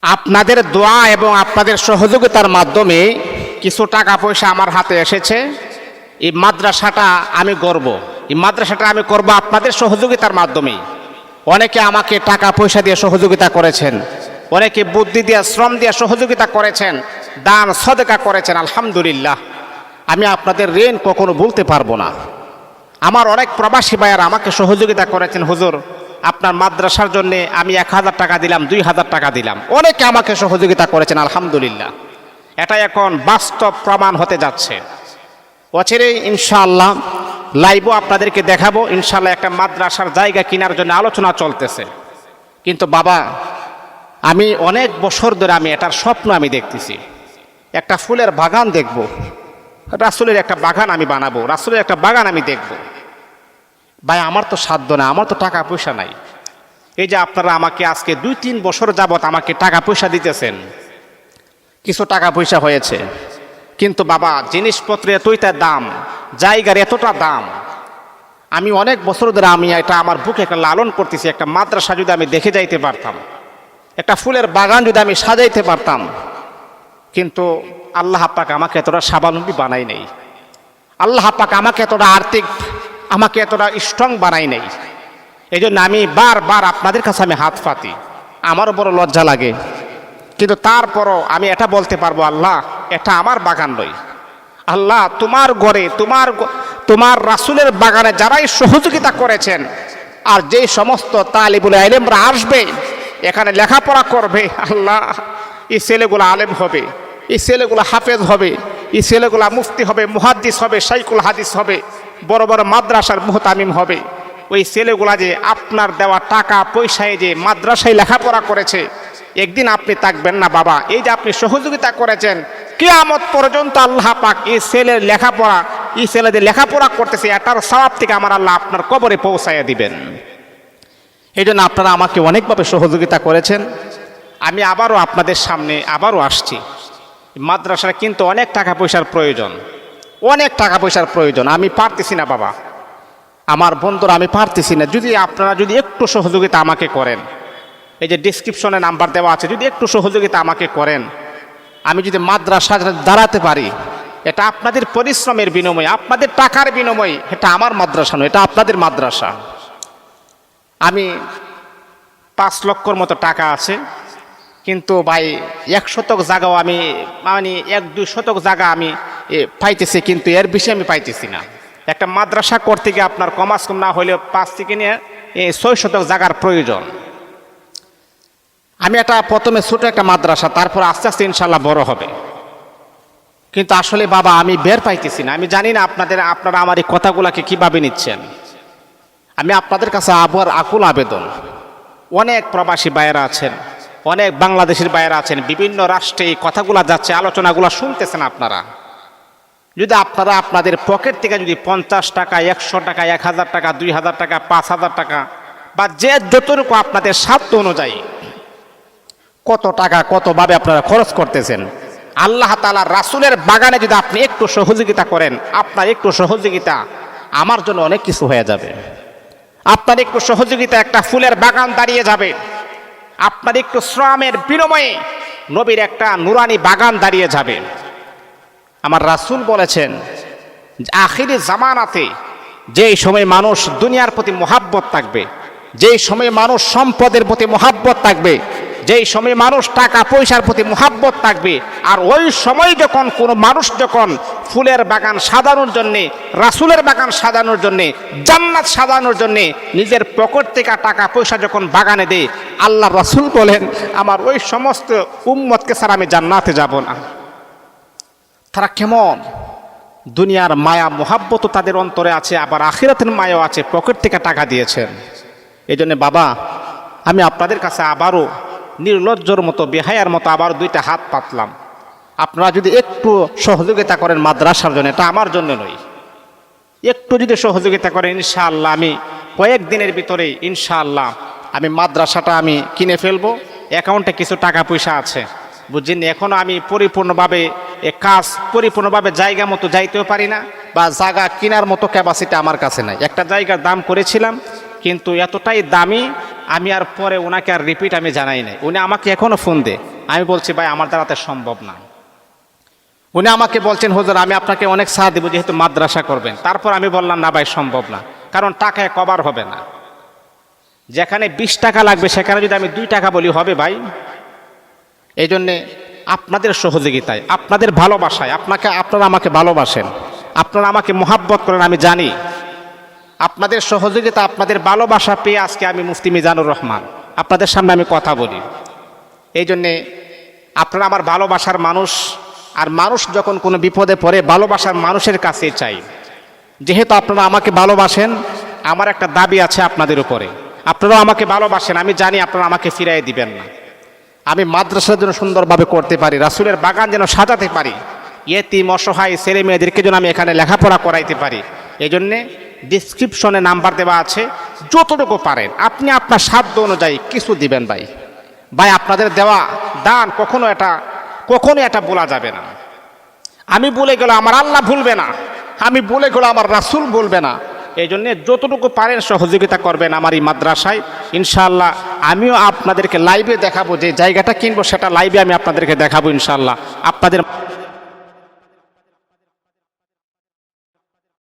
আপনাদের দোয়া এবং আপনাদের সহযোগিতার মাধ্যমে কিছু টাকা পয়সা আমার হাতে এসেছে। এই মাদ্রাসাটা আমি গড়ব, এই মাদ্রাসাটা আমি করব আপনাদের সহযোগিতার মাধ্যমে। অনেকে আমাকে টাকা পয়সা দিয়ে সহযোগিতা করেছেন, অনেকে বুদ্ধি দিয়ে শ্রম দিয়ে সহযোগিতা করেছেন, দান সদকা করেছেন। আলহামদুলিল্লাহ, আমি আপনাদের ঋণ কখনো ভুলতে পারবো না। আমার অনেক প্রবাসী ভাইয়ারা আমাকে সহযোগিতা করেছেন, হুজুর আপনার মাদ্রাসার জন্য আমি 1000 টাকা দিলাম, 2000 টাকা দিলাম। অনেকে আমাকে সহযোগিতা করেছেন, আলহামদুলিল্লাহ। এটা এখন বাস্তব প্রমাণ হতে যাচ্ছে। অচিরেই ইনশাআল্লাহ লাইভও আপনাদেরকে দেখাবো। ইনশাআল্লাহ একটা মাদ্রাসার জায়গা কেনার জন্য আলোচনা চলতেছে। কিন্তু বাবা, আমি অনেক বছর ধরে আমি এটার স্বপ্ন আমি দেখতেছি, একটা ফুলের বাগান দেখব, রাসূলের একটা বাগান আমি বানাবো, রাসূলের একটা বাগান আমি দেখব। ভাই, আমার তো সাধ্য না, আমার তো টাকা পয়সা নাই। এই যে আপনারা আমাকে আজকে 2-3 বছর যাবত আমাকে টাকা পয়সা দিতেছেন, কিছু টাকা পয়সা হয়েছে। কিন্তু বাবা, জিনিসপত্রের এতটা দাম, জায়গার এতটা দাম, আমি অনেক বছর ধরে আমি এটা আমার বুকে একটা লালন করতেছি। একটা মাদ্রাসা যদি আমি দেখে যাইতে পারতাম, একটা ফুলের বাগান যদি আমি সাজাইতে পারতাম। কিন্তু আল্লাহ পাক আমাকে এতটা স্বাবলম্বী বানাই নেই, আল্লাহ পাক আমাকে এতটা আর্থিক, আমাকে এতটা স্ট্রং বানাই নেই। এই জন্য আমি বারবার আপনাদের কাছে আমি হাত পাতি, আমারও বড় লজ্জা লাগে। কিন্তু তারপরও আমি এটা বলতে পারবো, আল্লাহ এটা আমার বাগান নয়। আল্লাহ তোমার ঘরে, তোমার রাসূলের বাগানে যারাই সহযোগিতা করেছেন, আর যেই সমস্ত তালিবুল ইলমরা আসবে, এখানে লেখাপড়া করবে, আল্লাহ এই ছেলেগুলো আলেম হবে, এই ছেলেগুলো হাফেজ হবে, এই ছেলেগুলো মুফতি হবে, মুহাদ্দিস হবে, শাইখুল হাদিস হবে, বড় বড় মাদ্রাসার মুহতামিম হবে। ওই ছেলেগুলা যে আপনার দেওয়া টাকা পয়সায় যে মাদ্রাসায় লেখাপড়া করেছে, একদিন আপনি থাকবেন না বাবা। এই যে আপনি সহযোগিতা করেছেন, কিয়ামত পর্যন্ত আল্লাহ পাক এই ছেলের লেখাপড়া, এই ছেলেদের লেখাপড়া করতেছে, এটার সওয়াব থেকে আমার আল্লাহ আপনার কবরে পৌঁছাইয়া দিবেন। এই জন্য আপনারা আমাকে অনেকভাবে সহযোগিতা করেছেন। আমি আবারও আপনাদের সামনে আবারও আসছি। মাদ্রাসার কিন্তু অনেক টাকা পয়সার প্রয়োজন, অনেক টাকা পয়সার প্রয়োজন। আমি পারতেছি না বাবা, আমার বন্ধুরা, আমি পারতেছি না। যদি আপনারা যদি একটু সহযোগিতা আমাকে করেন, এই যে ডিসক্রিপশনে নাম্বার দেওয়া আছে, যদি একটু সহযোগিতা আমাকে করেন, আমি যদি মাদ্রাসা দাঁড়াতে পারি, এটা আপনাদের পরিশ্রমের বিনিময়ে, আপনাদের টাকার বিনিময়ে। এটা আমার মাদ্রাসা নয়, এটা আপনাদের মাদ্রাসা। আমি 5 লক্ষর মতো টাকা আছে, কিন্তু ভাই 1 শতক জায়গাও আমি, মানে 1-2 শতক জায়গা আমি পাইতেছি, কিন্তু এর বেশি আমি পাইতেছি না। একটা মাদ্রাসা করতে গিয়ে আপনার কমাস কম না হলেও 5 থেকে নিয়ে 6 শতক জায়গার প্রয়োজন। আমি এটা প্রথমে ছোট একটা মাদ্রাসা, তারপর আস্তে আস্তে ইনশাল্লাহ বড় হবে। কিন্তু আসলে বাবা আমি বের পাইতেছি না। আমি জানি না আপনারা আমার এই কথাগুলোকে কিভাবে নিচ্ছেন। আমি আপনাদের কাছে আবার আকুল আবেদন, অনেক প্রবাসী ভাইয়েরা আছেন, অনেক বাংলাদেশের ভাইয়েরা আছেন, বিভিন্ন রাষ্ট্রে এই কথাগুলো যাচ্ছে, আলোচনাগুলো শুনতেছেন আপনারা। যদি আপনারা আপনাদের পকেট থেকে যদি 50 টাকা, 100 টাকা, 1000 টাকা, 2000 টাকা, 5000 টাকা, বা যে যতটুকু আপনাদের সাধ্য অনুযায়ী, কত টাকা কতভাবে আপনারা খরচ করতেছেন, আল্লাহ তাআলা রাসূলের বাগানে যদি আপনি একটু সহযোগিতা করেন, আপনার একটু সহযোগিতা আমার জন্য অনেক কিছু হয়ে যাবে। আপনার একটু সহযোগিতা একটা ফুলের বাগান দাঁড়িয়ে যাবে। আপনার একটু শ্রমের বিনিময়ে নবীর একটা নুরানি বাগান দাঁড়িয়ে যাবে। আমার রাসূল বলেছেন যে আখিরি জামানাতে যেই সময় মানুষ দুনিয়ার প্রতি মহাব্বত থাকবে, যেই সময় মানুষ সম্পদের প্রতি মহাব্বত থাকবে, যেই সময় মানুষ টাকা পয়সার প্রতি মহাব্বত থাকবে, আর ওই সময় যখন কোনো মানুষ যখন ফুলের বাগান সাজানোর জন্যে, রাসূলের বাগান সাজানোর জন্যে, জান্নাত সাজানোর জন্যে নিজের পকেট থেকে টাকা পয়সা যখন বাগানে দেয়, আল্লাহ রাসূল বলেন আমার ওই সমস্ত উম্মতকে ছাড়া আমি জান্নাতে যাব না। তারা কেমন দুনিয়ার মায়া মোহাব্বত তাদের অন্তরে আছে, আবার আখিরাতের মায়াও আছে, পকেট থেকে টাকা দিয়েছেন। এই জন্য বাবা আমি আপনাদের কাছে আবারও নির্লজ্জর মতো, বেহায়ার মতো আবার 2টা হাত পাতলাম। আপনারা যদি একটু সহযোগিতা করেন মাদ্রাসার জন্য, এটা আমার জন্য নয়, একটু যদি সহযোগিতা করেন, ইনশাআল্লাহ আমি কয়েকদিনের ভিতরেই ইনশাআল্লাহ আমি মাদ্রাসাটা আমি কিনে ফেলবো। অ্যাকাউন্টে কিছু টাকা পয়সা আছে, বুঝছেন। এখনও আমি পরিপূর্ণভাবে কাজ পরিপূর্ণভাবে জায়গা মতো যাইতেও পারি না, বা জায়গা কেনার মতো ক্যাপাসিটি আমার কাছে নাই। একটা জায়গার দাম করেছিলাম কিন্তু এতটাই দামি আমি আর পরে ওনাকে আর রিপিট আমি জানাই নাই। উনি আমাকে এখনও ফোন দে, আমি বলছি ভাই আমার দ্বারাতে সম্ভব না। উনি আমাকে বলছেন হুজুর আমি আপনাকে অনেক সাহায্য দেবো যেহেতু মাদ্রাসা করবেন। তারপর আমি বললাম না ভাই সম্ভব না, কারণ টাকায় কভার হবে না। যেখানে 20 টাকা লাগবে সেখানে যদি আমি 2 টাকা বলি হবে ভাই? এই জন্যে আপনাদের সহযোগিতায়, আপনাদের ভালোবাসায়, আপনারা আমাকে ভালোবাসেন, আপনারা আমাকে মোহাব্বত করেন, আমি জানি। আপনাদের সহযোগিতা, আপনাদের ভালোবাসা পেয়ে আজকে আমি মুফতি মিজানুর রহমান আপনাদের সামনে আমি কথা বলি। এই জন্যে আপনারা আমার ভালোবাসার মানুষ, আর মানুষ যখন কোনো বিপদে পড়ে ভালোবাসার মানুষের কাছে চাই। যেহেতু আপনারা আমাকে ভালোবাসেন, আমার একটা দাবি আছে আপনাদের উপরে, আপনারাও আমাকে ভালোবাসেন, আমি জানি আপনারা আমাকে ফিরাই দিবেন না। আমি মাদ্রাসার জন্য সুন্দরভাবে করতে পারি, রাসূলের বাগান যেন সাজাতে পারি, ইয়েতিম অসহায় ছেলে মেয়েদেরকে যেন আমি এখানে লেখাপড়া করাইতে পারি। এই জন্যে ডিসক্রিপশনে নাম্বার দেওয়া আছে, যতটুকু পারেন আপনি আপনার সাধ্য অনুযায়ী কিছু দিবেন ভাই। ভাই আপনাদের দেওয়া দান কখনো এটা বলা যাবে না। আমি বলে গেলে আমার আল্লাহ ভুলবে না, আমি বলে গেলে আমার রাসূল ভুলবে না। এই জন্যে যতটুকু পারেন সহযোগিতা করবেন আমার এই মাদ্রাসায়। ইনশাআল্লাহ আমিও আপনাদেরকে লাইভে দেখাবো, যে জায়গাটা কিনবো সেটা লাইভে আমি আপনাদেরকে দেখাবো ইনশাআল্লাহ। আপনাদের